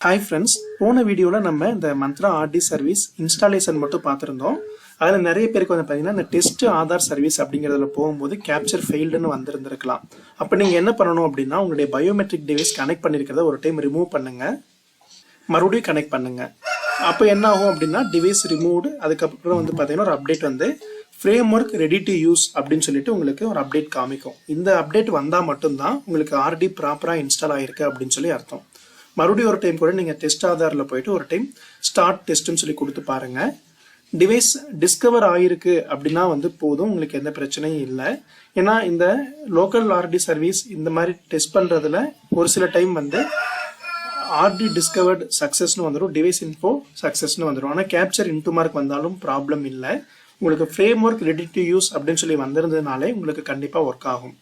Hi friends, போன வீடியோவில் நம்ம இந்த மந்த்ரா ஆர்டி சர்வீஸ் இன்ஸ்டாலேஷன் மட்டும் பார்த்துருந்தோம். அதில் நிறைய பேருக்கு வந்து பார்த்தீங்கன்னா இந்த டெஸ்ட் ஆதார் சர்வீஸ் அப்படிங்கிறதுல போகும்போது கேப்சர் ஃபெயில்டுன்னு வந்திருந்திருக்கலாம். அப்போ நீங்கள் என்ன பண்ணணும் அப்படின்னா, உங்களுடைய பயோமெட்ரிக் டிவைஸ் கனெக்ட் பண்ணியிருக்கிறத ஒரு டைம் ரிமூவ் பண்ணுங்க, மறுபடியும் கனெக்ட் பண்ணுங்க. அப்போ என்ன ஆகும் அப்படின்னா, டிவைஸ் ரிமூவ்டு, அதுக்கப்புறம் வந்து பார்த்தீங்கன்னா ஒரு அப்டேட் வந்து frame work ready to use அப்படின்னு சொல்லிட்டு உங்களுக்கு ஒரு அப்டேட் காமிக்கும். இந்த அப்டேட் வந்தால் மட்டும்தான் உங்களுக்கு ஆர்டி ப்ராப்பராக இன்ஸ்டால் ஆகிருக்கு அப்படின்னு சொல்லி அர்த்தம். மறுபடியும் ஒரு டைம் கூட நீங்கள் டெஸ்ட் ஆதாரில் போயிட்டு ஒரு டைம் ஸ்டார்ட் டெஸ்ட்னு சொல்லி கொடுத்து பாருங்க. டிவைஸ் டிஸ்கவர் ஆகிருக்கு அப்படின்னா வந்து போதும், உங்களுக்கு எந்த பிரச்சனையும் இல்லை. ஏன்னா இந்த லோக்கல் ஆர்டி சர்வீஸ் இந்த மாதிரி டெஸ்ட் பண்ணுறதுல ஒரு சில டைம் வந்து ஆர்டி டிஸ்கவர்டு சக்ஸஸ்னு வந்துடும், டிவைஸ் இன்ஃபோ சக்ஸஸ்னு வந்துடும். ஆனால் கேப்சர் இன்டூ மார்க் வந்தாலும் ப்ராப்ளம் இல்லை. உங்களுக்கு frame work ready to use அப்படின்னு சொல்லி வந்திருந்ததுனாலே உங்களுக்கு கண்டிப்பாக ஒர்க் ஆகும்.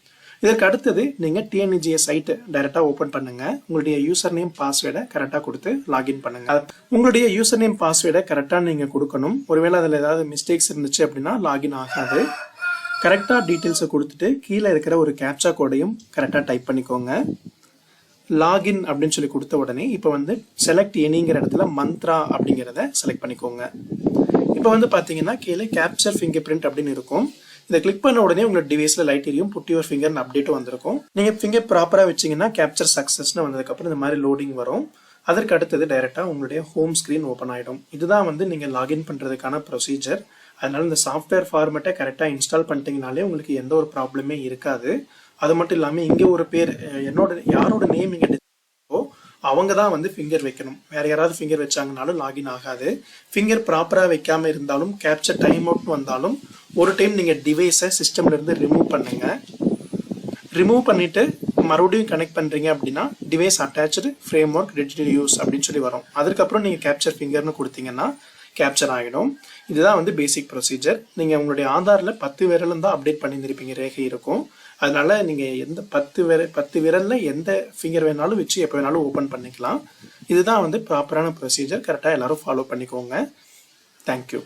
இதற்கு அடுத்தது நீங்கள் டிஎன்இஜிஏ சைட்டு டைரெக்டாக ஓப்பன் பண்ணுங்க. உங்களுடைய யூசர் நேம் பாஸ்வேர்டை கரெக்டாக கொடுத்து லாகின் பண்ணுங்க. உங்களுடைய யூசர் நேம் பாஸ்வேர்டை கரெக்டாக நீங்கள் கொடுக்கணும். ஒருவேளை அதில் ஏதாவது மிஸ்டேக்ஸ் இருந்துச்சு அப்படின்னா லாகின் ஆகாது. கரெக்டாக டீட்டெயில்ஸை கொடுத்துட்டு கீழே இருக்கிற ஒரு கேப்சா கோடையும் கரெக்டாக டைப் பண்ணிக்கோங்க. லாகின் அப்படின்னு சொல்லி கொடுத்த உடனே இப்போ வந்து செலக்ட் எனிங்கிற இடத்துல மந்த்ரா அப்படிங்கிறத செலக்ட் பண்ணிக்கோங்க. இப்போ வந்து பார்த்தீங்கன்னா கீழே கேப்சர் ஃபிங்கர் பிரிண்ட் அப்படின்னு இருக்கும். இதை கிளிக் பண்ண உடனே உங்களோட டிவைஸ்ல லைட் எரியும், புட் யுவர் ஃபிங்கர் அப்டேட்டும் வந்திருக்கும். நீங்க ஃபிங்கர் ப்ராப்பரா வச்சீங்கன்னா கேப்சர் சக்சஸ்னு வந்ததுக்கப்புறம் இந்த மாதிரி லோடிங் வரும். அதற்கு அடுத்தது டைரக்டா உங்களுடைய ஹோம் ஸ்கிரீன் ஓப்பன் ஆயிடும். இதுதான் வந்து நீங்க லாகின் பண்றதுக்கான ப்ரொசீஜர். அதனால இந்த சாஃப்ட்வேர் ஃபார்மேட்டை கரெக்டாக இன்ஸ்டால் பண்ணிட்டீங்கனாலே உங்களுக்கு எந்த ஒரு ப்ராப்ளமே இருக்காது. அது மட்டும் இல்லாமல் இங்கே ஒரு பேர் யாரோட நேம் இங்கே அவங்க தான் வந்து ஃபிங்கர் வைக்கணும். வேற யாராவது ஃபிங்கர் வச்சாங்கனாலும் லாகின் ஆகாது. ஃபிங்கர் ப்ராப்பராக வைக்காம இருந்தாலும் கேப்சர் டைம் அவுட் வந்தாலும் ஒரு டைம் நீங்கள் டிவைஸை சிஸ்டம்ல இருந்து ரிமூவ் பண்ணுங்க. ரிமூவ் பண்ணிட்டு மறுபடியும் கனெக்ட் பண்றீங்க அப்படின்னா device attach framework ready to use அப்படின்னு சொல்லி வரும். அதுக்கப்புறம் நீங்கள் கேப்சர் ஃபிங்கர்னு கொடுத்தீங்கன்னா கேப்சர் ஆகிடும். இதுதான் வந்து பேசிக் ப்ரொசீஜர். நீங்கள் உங்களுடைய ஆதாரில் 10 விரலும் தான் அப்டேட் பண்ணியிருப்பீங்க, ரேகை இருக்கும். அதனால நீங்கள் எந்த 10 விரலில் எந்த ஃபிங்கர் வேணாலும் வச்சு எப்போ வேணாலும் ஓப்பன் பண்ணிக்கலாம். இதுதான் வந்து ப்ராப்பரான ப்ரொசீஜர். கரெக்டாக எல்லாரும் ஃபாலோ பண்ணிக்கோங்க. தேங்க்யூ.